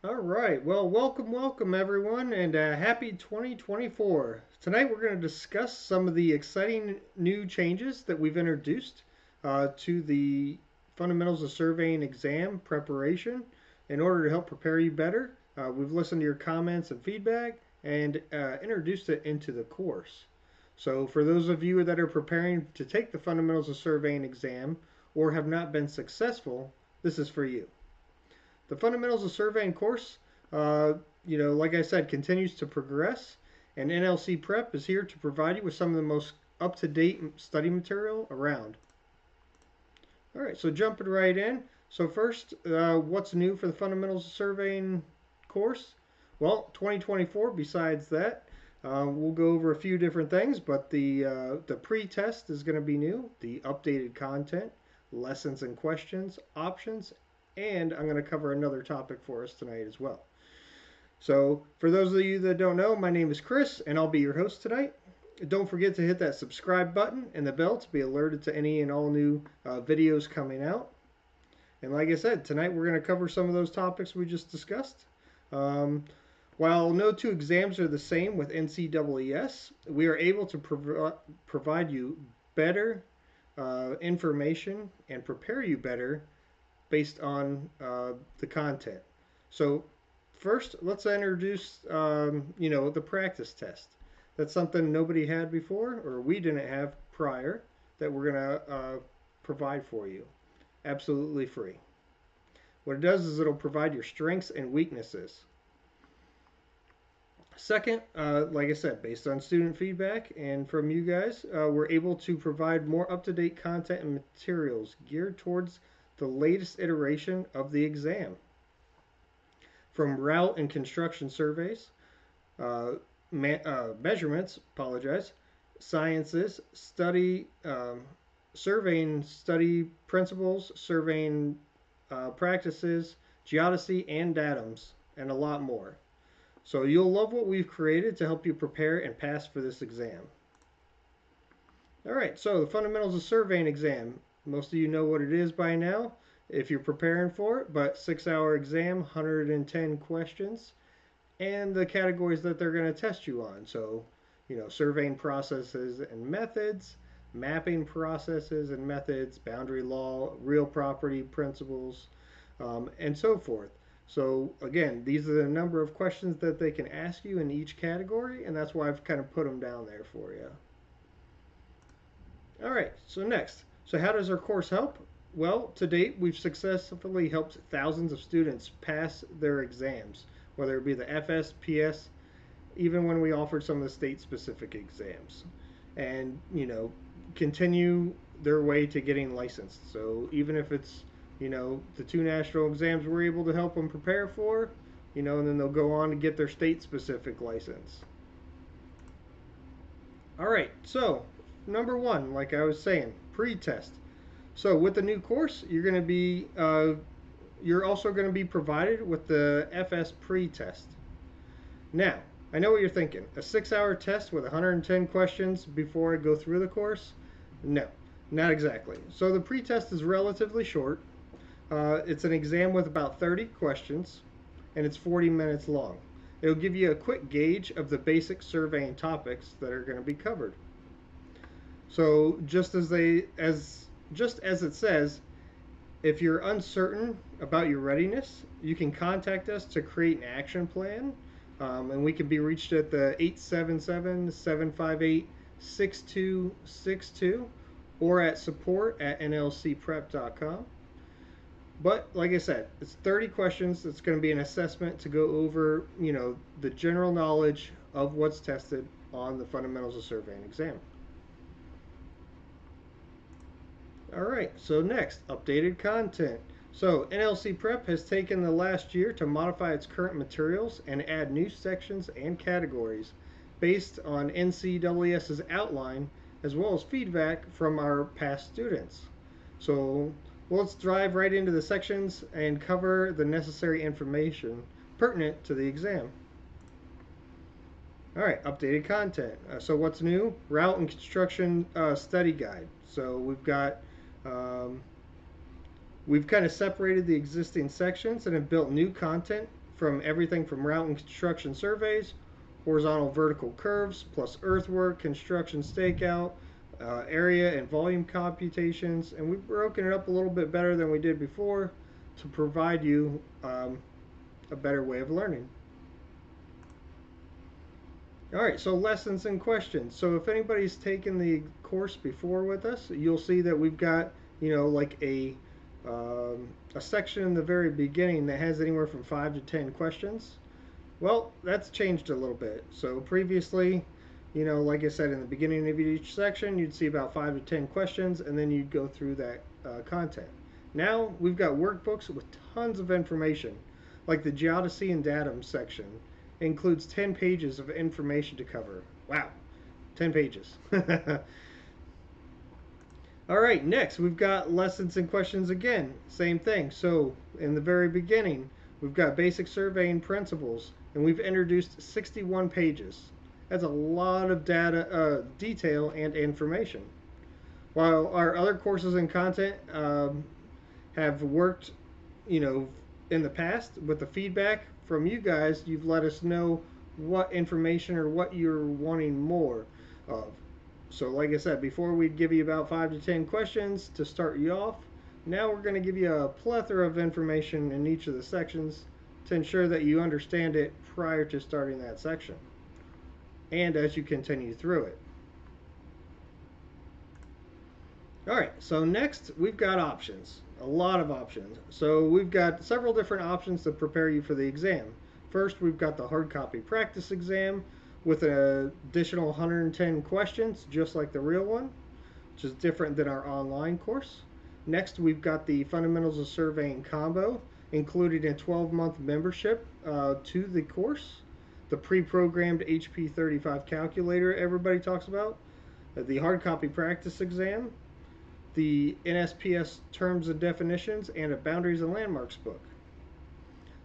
All right. Well, welcome everyone, and happy 2024. Tonight we're going to discuss some of the exciting new changes that we've introduced to the fundamentals of surveying exam preparation in order to help prepare you better. We've listened to your comments and feedback and introduced it into the course. So, for those of you that are preparing to take the fundamentals of surveying exam or have not been successful, this is for you. The fundamentals of surveying course, uh, like I said, continues to progress, and NLC Prep is here to provide you with some of the most up-to-date study material around. All right, so jumping right in. So first, what's new for the fundamentals of surveying course? Well, 2024. Besides that, we'll go over a few different things, but the pre-test is going to be new. The updated content, lessons and questions, options, and I'm going to cover another topic for us tonight as well. So, for those of you that don't know, my name is Chris, and I'll be your host tonight. Don't forget to hit that subscribe button and the bell to be alerted to any and all new videos coming out. And like I said, tonight we're going to cover some of those topics we just discussed. Um, while no two exams are the same with NCEES, we are able to provide you better information and prepare you better based on the content. So first, let's introduce the practice test. That's something nobody had before, or we didn't have prior, that we're gonna provide for you, absolutely free. What it does is it'll provide your strengths and weaknesses. Second, like I said, based on student feedback and from you guys, we're able to provide more up-to-date content and materials geared towards the latest iteration of the exam. From route and construction surveys, uh, measurements, apologize, sciences, surveying study principles, surveying practices, geodesy, and datums, and a lot more. So you'll love what we've created to help you prepare and pass for this exam. All right, so the fundamentals of surveying exam. Most of you know what it is by now if you're preparing for it, but 6-hour exam, 110 questions, and the categories that they're going to test you on. So, surveying processes and methods, mapping processes and methods, boundary law, real property principles, and so forth. So again, these are the number of questions that they can ask you in each category, and that's why I've kind of put them down there for you. All right, so next. So how does our course help? Well, to date, we've successfully helped thousands of students pass their exams, whether it be the FS, PS, even when we offered some of the state-specific exams, and continue their way to getting licensed. So even if it's the two national exams we're able to help them prepare for, and then they'll go on to get their state-specific license. All right, so number one, like I was saying, pre-test. So with the new course, you're also going to be provided with the FS pre-test. Now, I know what you're thinking. A 6-hour test with 110 questions before I go through the course? No, not exactly. So the pre-test is relatively short. It's an exam with about 30 questions, and it's 40 minutes long. It'll give you a quick gauge of the basic surveying topics that are going to be covered. So just as it says, if you're uncertain about your readiness, you can contact us to create an action plan, and we can be reached at the 877-758-6262 or at support@nlcprep.com. But like I said, it's 30 questions. It's going to be an assessment to go over, the general knowledge of what's tested on the fundamentals of surveying exam. All right, so next, updated content. So NLC Prep has taken the last year to modify its current materials and add new sections and categories based on NCEES's outline as well as feedback from our past students. So let's dive right into the sections and cover the necessary information pertinent to the exam. All right, updated content. So what's new? Route and construction study guide. So we've kind of separated the existing sections and have built new content from everything from route and construction surveys, horizontal vertical curves, plus earthwork, construction stakeout, area and volume computations, and we've broken it up a little bit better than we did before to provide you a better way of learning. All right, so lessons and questions. So if anybody's taken the course before with us, you'll see that we've got, like a section in the very beginning that has anywhere from 5 to 10 questions. Well, that's changed a little bit. So previously, like I said, in the beginning of each section, you'd see about 5 to 10 questions, and then you'd go through that content. Now we've got workbooks with tons of information, like the geodesy and datum section. It includes 10 pages of information to cover. Wow, 10 pages. All right, next we've got lessons and questions again. Same thing. So in the very beginning, we've got basic surveying principles, and we've introduced 61 pages. That's a lot of data, detail, and information. While our other courses and content have worked, in the past with the feedback from you guys, you've let us know what information or what you're wanting more of. So like I said, before we'd give you about 5 to 10 questions to start you off. Now we're going to give you a plethora of information in each of the sections to ensure that you understand it prior to starting that section and as you continue through it. All right, so next we've got options, a lot of options. So we've got several different options to prepare you for the exam. First, we've got the hard copy practice exam with an additional 110 questions, just like the real one, which is different than our online course. Next, we've got the Fundamentals of Surveying combo, including a 12-month membership to the course, the pre-programmed HP35 calculator everybody talks about, the hard copy practice exam, the NSPS terms and definitions, and a boundaries and landmarks book.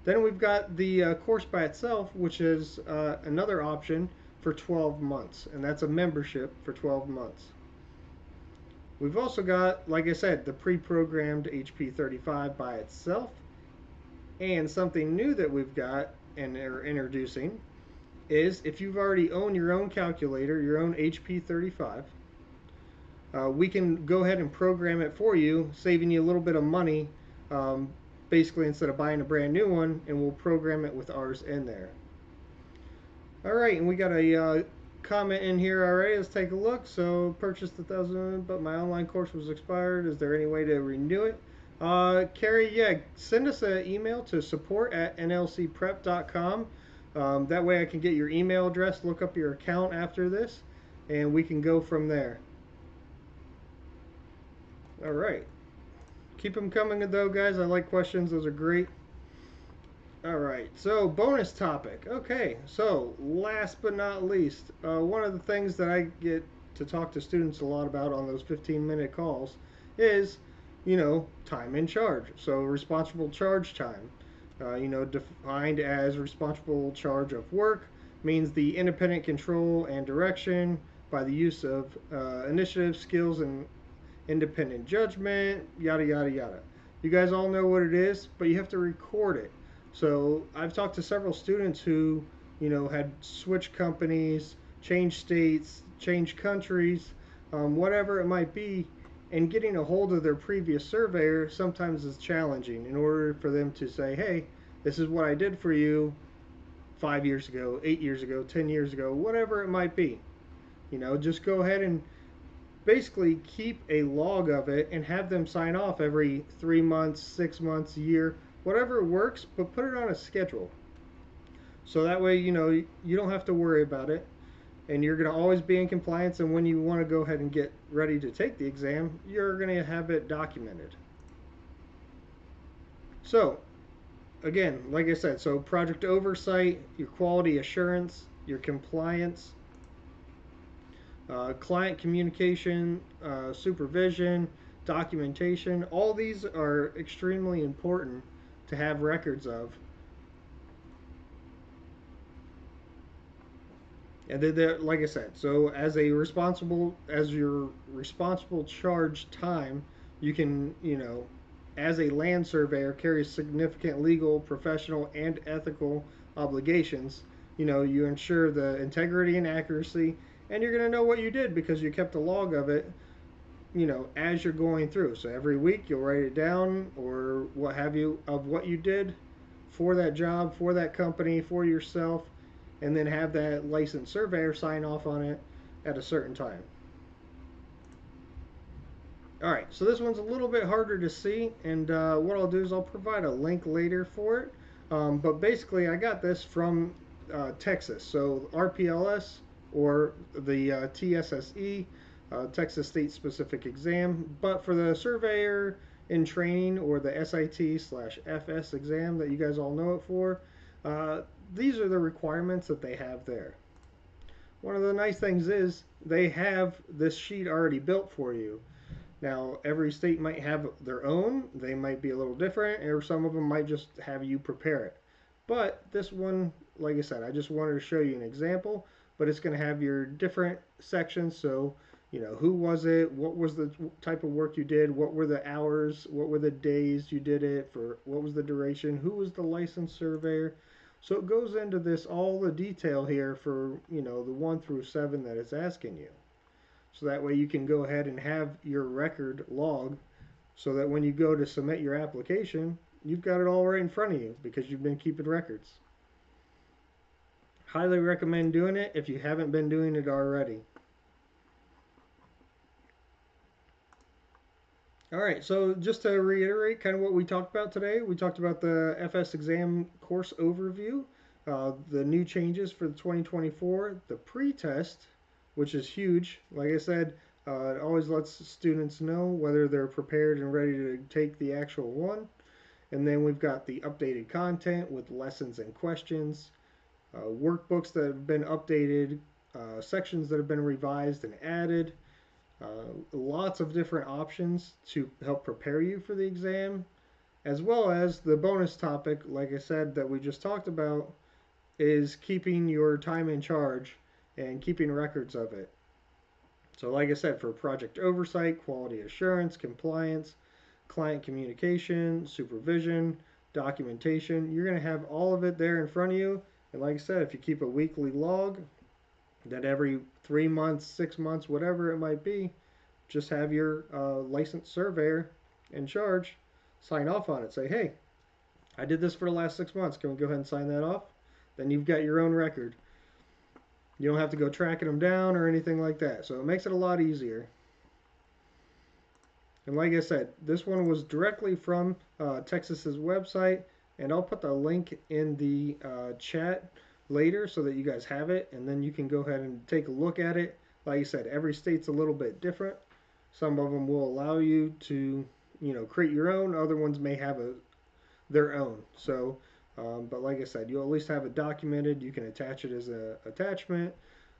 Then we've got the course by itself, which is another option for 12 months, and that's a membership for 12 months. We've also got, like I said, the pre-programmed HP35 by itself, and something new that we've got and are introducing is if you've already owned your own calculator, your own HP35, we can go ahead and program it for you, saving you a little bit of money, basically instead of buying a brand new one, and we'll program it with ours in there. All right, and we got a comment in here already. Let's take a look. So purchased 1,000, but my online course was expired. Is there any way to renew it? Carrie, yeah, send us an email to support@nlcprep.com. That way I can get your email address, look up your account after this, and we can go from there. All right. Keep them coming though, guys. I like questions. Those are great. All right. So bonus topic. Okay. So last but not least, one of the things that I get to talk to students a lot about on those 15-minute calls is, time and charge. So responsible charge time. Defined as responsible charge of work means the independent control and direction by the use of initiative, skills, and independent judgment, yada yada yada. You guys all know what it is, but you have to record it. So I've talked to several students who, had switched companies, changed states, changed countries, whatever it might be, and getting a hold of their previous surveyor sometimes is challenging in order for them to say, hey, this is what I did for you 5 years ago, 8 years ago, 10 years ago, whatever it might be. Just go ahead and basically keep a log of it and have them sign off every 3 months, 6 months, a year, whatever works, but put it on a schedule. So that way, you don't have to worry about it, and you're going to always be in compliance, and when you want to go ahead and get ready to take the exam, you're going to have it documented. So, again, like I said, so project oversight, your quality assurance, your compliance, client communication, supervision, documentation, all these are extremely important to have records of. And then, like I said, so as your responsible charge time, you can, as a land surveyor, carries significant legal, professional, and ethical obligations. You ensure the integrity and accuracy, and you're going to know what you did because you kept a log of it, as you're going through. So every week you'll write it down or what have you of what you did for that job, for that company, for yourself, and then have that licensed surveyor sign off on it at a certain time. All right, so this one's a little bit harder to see, and what I'll do is I'll provide a link later for it. But basically, I got this from Texas. So RPLS or the TSSE, Texas State Specific Exam. But for the surveyor in training or the SIT/FS exam that you guys all know it for, uh, these are the requirements that they have there. One of the nice things is they have this sheet already built for you. Now, every state might have their own. They might be a little different, or some of them might just have you prepare it. But this one, like I said, I just wanted to show you an example, but it's going to have your different sections. So, who was it? What was the type of work you did? What were the hours? What were the days you did it for? What was the duration? Who was the licensed surveyor? So it goes into this, all the detail here for, the 1 through 7 that it's asking you. So that way you can go ahead and have your record log so that when you go to submit your application, you've got it all right in front of you because you've been keeping records. Highly recommend doing it if you haven't been doing it already. All right, so just to reiterate kind of what we talked about today, we talked about the FS exam course overview, the new changes for the 2024, the pre-test, which is huge. Like I said, it always lets students know whether they're prepared and ready to take the actual one. And then we've got the updated content with lessons and questions, workbooks that have been updated, sections that have been revised and added, lots of different options to help prepare you for the exam, as well as the bonus topic, like I said, that we just talked about, is keeping your time in charge and keeping records of it. So like I said, for project oversight, quality assurance, compliance, client communication, supervision, documentation, you're going to have all of it there in front of you. And like I said, if you keep a weekly log, that every 3 months, 6 months, whatever it might be, just have your licensed surveyor in charge sign off on it. Say, hey, I did this for the last 6 months. Can we go ahead and sign that off? Then you've got your own record. You don't have to go tracking them down or anything like that. So it makes it a lot easier. And like I said, this one was directly from Texas's website, and I'll put the link in the chat later so that you guys have it, and then you can go ahead and take a look at it. Like I said, every state's a little bit different. Some of them will allow you to, create your own. Other ones may have their own. So, but like I said, you'll at least have it documented. You can attach it as an attachment,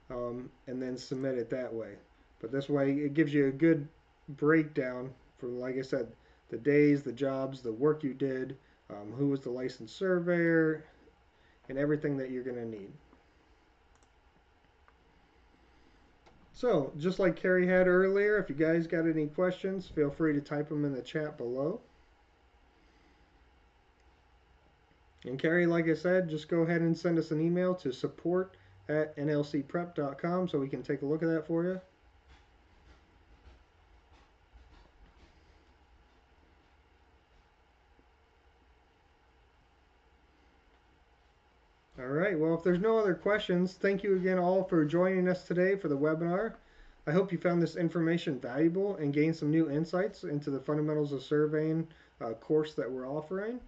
and then submit it that way. But this way, it gives you a good breakdown for, like I said, the days, the jobs, the work you did, who was the licensed surveyor, and everything that you're going to need. So, just like Carrie had earlier, if you guys got any questions, feel free to type them in the chat below. And Carrie, like I said, just go ahead and send us an email to support@nlcprep.com so we can take a look at that for you. All right, well, if there's no other questions, thank you again all for joining us today for the webinar. I hope you found this information valuable and gained some new insights into the Fundamentals of Surveying course that we're offering.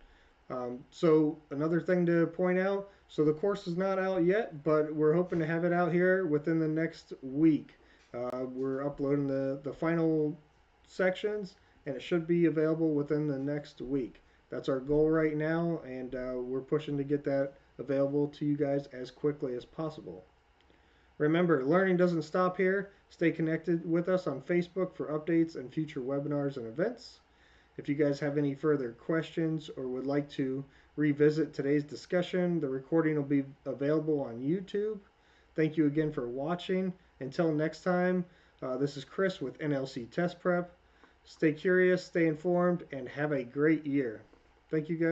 So another thing to point out, so the course is not out yet, but we're hoping to have it out here within the next week. We're uploading the final sections, and it should be available within the next week. That's our goal right now, and we're pushing to get that available to you guys as quickly as possible. Remember, learning doesn't stop here. Stay connected with us on Facebook for updates and future webinars and events. If you guys have any further questions or would like to revisit today's discussion, the recording will be available on YouTube. Thank you again for watching. Until next time, this is Chris with NLC Test Prep. Stay curious, stay informed, and have a great year. Thank you, guys.